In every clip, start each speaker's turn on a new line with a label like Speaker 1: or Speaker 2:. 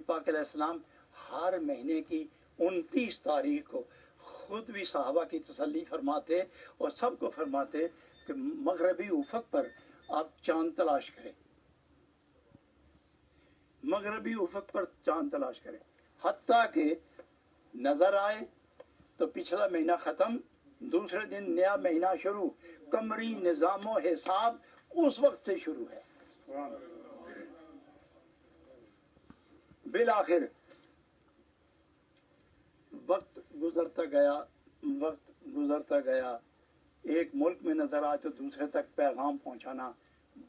Speaker 1: पाक अलैहिस्सलाम हर महीने की 29 तारीख को खुद भी सहाबा की तसल्ली फरमाते और सबको फरमाते कि मगरबी उफक पर आप चांद तलाश करें, मगरबी उफक पर चांद तलाश करें। हत्ता कि नजर आए तो पिछला महीना ख़त्म, दूसरे दिन नया महीना शुरू। कमरी निज़ाम हिसाब उस वक्त से शुरू है। बिल आखिर वक्त गुजरता गया, एक मुल्क में नजर आए तो दूसरे तक पैगाम पहुंचाना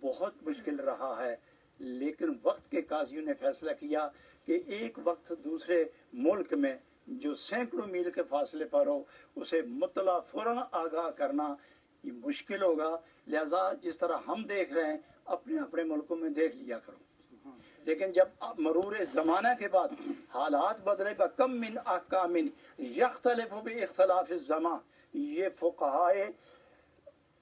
Speaker 1: बहुत मुश्किल रहा है, लेकिन वक्त के काजियों ने फैसला किया कि एक वक्त दूसरे मुल्क में जो सैकड़ों मील के फासले पर हो उसे मुतला फौरन आगाह करना ये मुश्किल होगा। लिहाजा जिस तरह हम देख रहे हैं अपने अपने मुल्कों में देख लिया करो। लेकिन जब मरूर ज़माना के बाद हालात बदले, कम मिन अहकामिन यख्तलिफु बि इख्तिलाफि ज़मा, ये फुक़हाए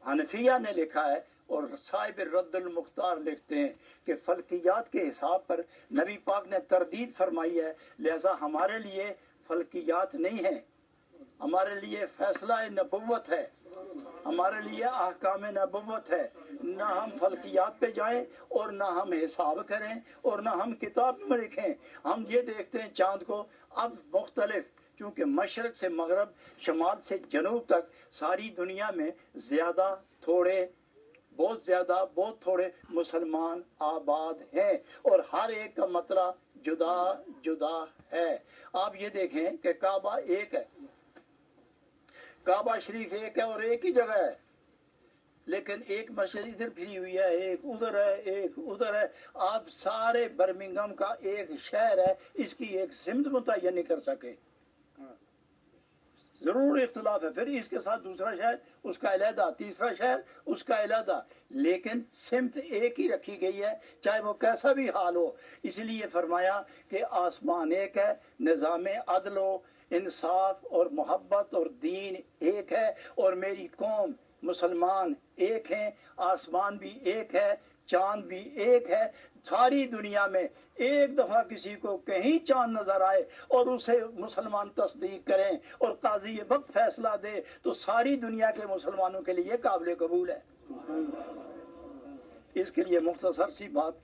Speaker 1: हनफिया ने लिखा है और साहिब रद्दुल मुख्तार लिखते हैं कि फल्कियात के हिसाब पर नबी पाक ने तरदीद फरमाई है। लिहाजा हमारे लिए फल्कियात नहीं है, हमारे लिए फैसला नबुव्वत है, हमारे लिए अहकाम नबुव्वत है। ना हम फल्कियात पे जाएं और ना हम हिसाब करें और ना हम किताब में लिखें। हम ये देखते हैं चांद को अब मुख्तलिफ, चूँकि मशरक़ से मगरब, शमाल से जनूब तक सारी दुनिया में ज़्यादा थोड़े, बहुत ज़्यादा बहुत थोड़े मुसलमान आबाद हैं और हर एक का मतला जुदा जुदा है। आप ये देखें कि काबा एक है, काबा शरीफ एक है और एक ही जगह है, लेकिन एक मस्जिद इधर फिरी हुई है, एक उधर है, एक उधर है। आप सारे बर्मिंघम का एक शहर है, इसकी एक सिमत मुतय्यन नहीं कर सके। जरूर इख्तिलाफ है, फिर इसके साथ दूसरा शहर उसका अलहदा, तीसरा शहर उसका अलहदा, लेकिन सिमत एक ही रखी गई है, चाहे वो कैसा भी हाल हो। इसलिए फरमाया कि आसमान एक है, निज़ाम अदल व इंसाफ और मोहब्बत और दीन एक है, और मेरी कौम मुसलमान एक हैं, आसमान भी एक है, चांद भी एक है। सारी दुनिया में एक दफ़ा किसी को कहीं चांद नजर आए और उसे मुसलमान तस्दीक करें और काजी ये वक्त फैसला दे तो सारी दुनिया के मुसलमानों के लिए काबिल कबूल है। इसके लिए मुख्तसर सी बात